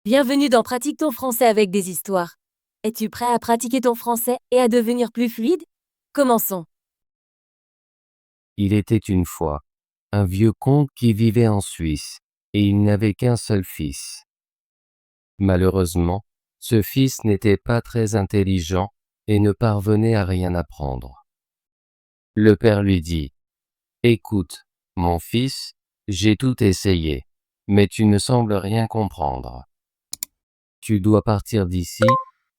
Bienvenue dans Pratique ton français avec des histoires. Es-tu prêt à pratiquer ton français et à devenir plus fluide? Commençons. Il était une fois un vieux comte qui vivait en Suisse, et il n'avait qu'un seul fils. Malheureusement, ce fils n'était pas très intelligent et ne parvenait à rien apprendre. Le père lui dit : « Écoute, mon fils, j'ai tout essayé, mais tu ne sembles rien comprendre. Tu dois partir d'ici,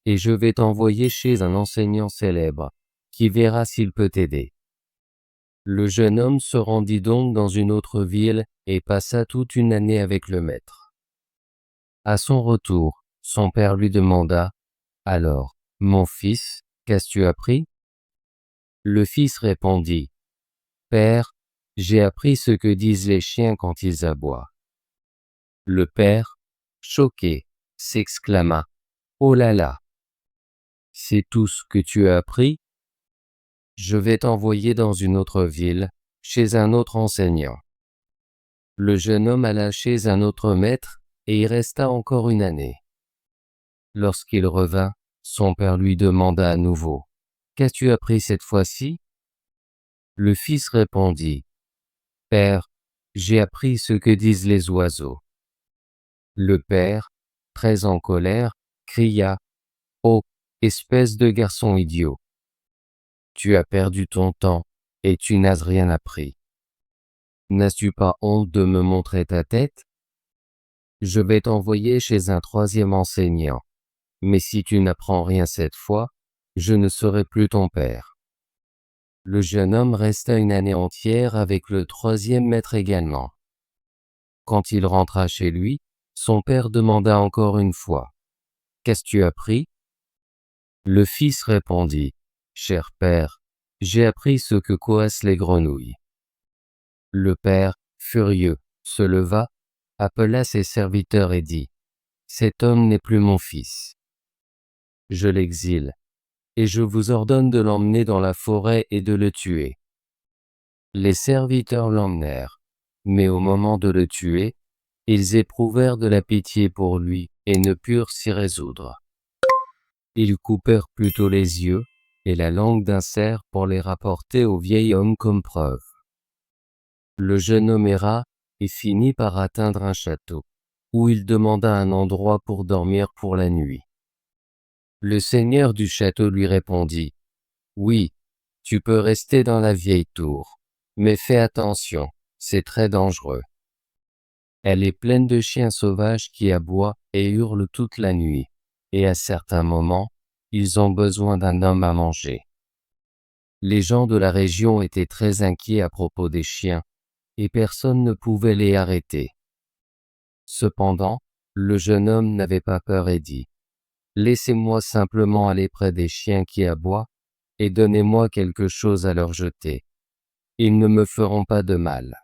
et je vais t'envoyer chez un enseignant célèbre, qui verra s'il peut t'aider. » Le jeune homme se rendit donc dans une autre ville et passa toute une année avec le maître. À son retour, son père lui demanda : « Alors, mon fils, qu'as-tu appris ? » Le fils répondit : « Père, j'ai appris ce que disent les chiens quand ils aboient. » Le père, choqué, s'exclama : « Oh là là ! C'est tout ce que tu as appris ? Je vais t'envoyer dans une autre ville, chez un autre enseignant. » Le jeune homme alla chez un autre maître et y resta encore une année. Lorsqu'il revint, son père lui demanda à nouveau : « Qu'as-tu appris cette fois-ci ? » Le fils répondit : « Père, j'ai appris ce que disent les oiseaux. » Le père, très en colère, cria : « Oh, espèce de garçon idiot ! Tu as perdu ton temps et tu n'as rien appris. N'as-tu pas honte de me montrer ta tête ? Je vais t'envoyer chez un troisième enseignant. Mais si tu n'apprends rien cette fois, je ne serai plus ton père. » Le jeune homme resta une année entière avec le troisième maître également. Quand il rentra chez lui, son père demanda encore une fois : « Qu'as-tu appris ? » Le fils répondit : « Cher père, j'ai appris ce que coassent les grenouilles. » Le père, furieux, se leva, appela ses serviteurs et dit : « Cet homme n'est plus mon fils. Je l'exile, et je vous ordonne de l'emmener dans la forêt et de le tuer. » Les serviteurs l'emmenèrent, mais au moment de le tuer, ils éprouvèrent de la pitié pour lui et ne purent s'y résoudre. Ils coupèrent plutôt les yeux et la langue d'un cerf pour les rapporter au vieil homme comme preuve. Le jeune homme erra et finit par atteindre un château, où il demanda un endroit pour dormir pour la nuit. Le seigneur du château lui répondit : « Oui, tu peux rester dans la vieille tour, mais fais attention, c'est très dangereux. Elle est pleine de chiens sauvages qui aboient et hurlent toute la nuit, et à certains moments, ils ont besoin d'un homme à manger. » Les gens de la région étaient très inquiets à propos des chiens, et personne ne pouvait les arrêter. Cependant, le jeune homme n'avait pas peur et dit : « Laissez-moi simplement aller près des chiens qui aboient, et donnez-moi quelque chose à leur jeter. Ils ne me feront pas de mal. »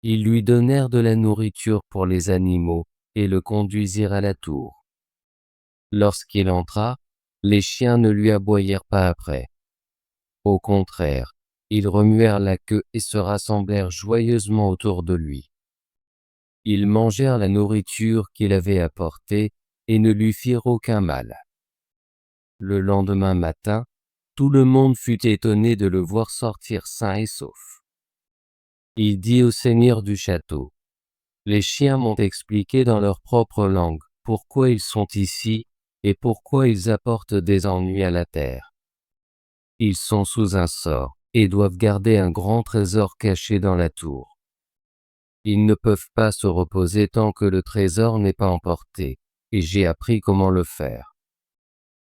Ils lui donnèrent de la nourriture pour les animaux et le conduisirent à la tour. Lorsqu'il entra, les chiens ne lui aboyèrent pas après. Au contraire, ils remuèrent la queue et se rassemblèrent joyeusement autour de lui. Ils mangèrent la nourriture qu'il avait apportée et ne lui firent aucun mal. Le lendemain matin, tout le monde fut étonné de le voir sortir sain et sauf. Il dit au seigneur du château : « Les chiens m'ont expliqué dans leur propre langue pourquoi ils sont ici et pourquoi ils apportent des ennuis à la terre. Ils sont sous un sort et doivent garder un grand trésor caché dans la tour. Ils ne peuvent pas se reposer tant que le trésor n'est pas emporté, et j'ai appris comment le faire. »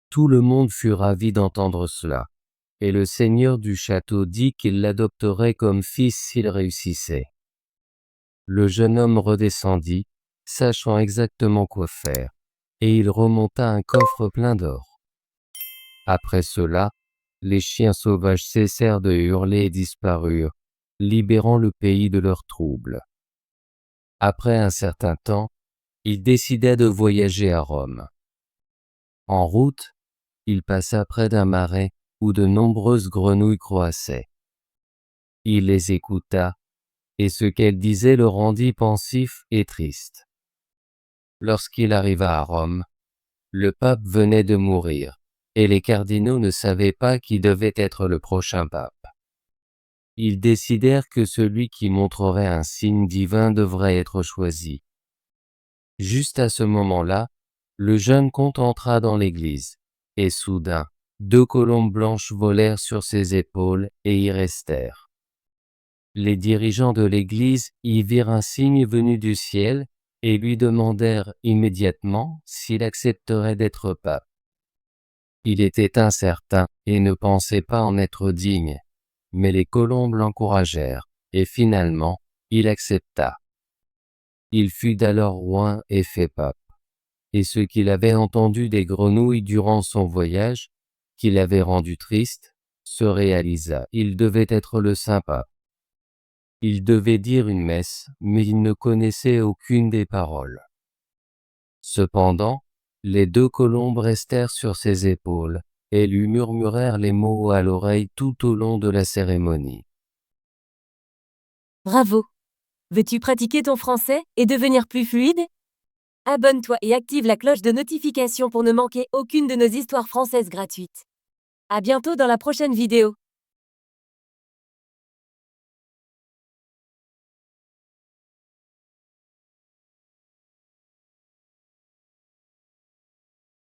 Tout le monde fut ravi d'entendre cela, et le seigneur du château dit qu'il l'adopterait comme fils s'il réussissait. Le jeune homme redescendit, sachant exactement quoi faire, et il remonta un coffre plein d'or. Après cela, les chiens sauvages cessèrent de hurler et disparurent, libérant le pays de leurs troubles. Après un certain temps, il décida de voyager à Rome. En route, il passa près d'un marais où de nombreuses grenouilles croassaient. Il les écouta, et ce qu'elles disaient le rendit pensif et triste. Lorsqu'il arriva à Rome, le pape venait de mourir, et les cardinaux ne savaient pas qui devait être le prochain pape. Ils décidèrent que celui qui montrerait un signe divin devrait être choisi. Juste à ce moment-là, le jeune comte entra dans l'église, et soudain, 2 colombes blanches volèrent sur ses épaules et y restèrent. Les dirigeants de l'église y virent un signe venu du ciel, et lui demandèrent immédiatement s'il accepterait d'être pape. Il était incertain et ne pensait pas en être digne, mais les colombes l'encouragèrent, et finalement, il accepta. Il fut d'alors oint et fait pape. Et ce qu'il avait entendu des grenouilles durant son voyage, qui l'avait rendu triste, se réalisa. Il devait être le saint pape. Il devait dire une messe, mais il ne connaissait aucune des paroles. Cependant, les 2 colombes restèrent sur ses épaules, et lui murmurèrent les mots à l'oreille tout au long de la cérémonie. Bravo! Veux-tu pratiquer ton français et devenir plus fluide? Abonne-toi et active la cloche de notification pour ne manquer aucune de nos histoires françaises gratuites. À bientôt dans la prochaine vidéo.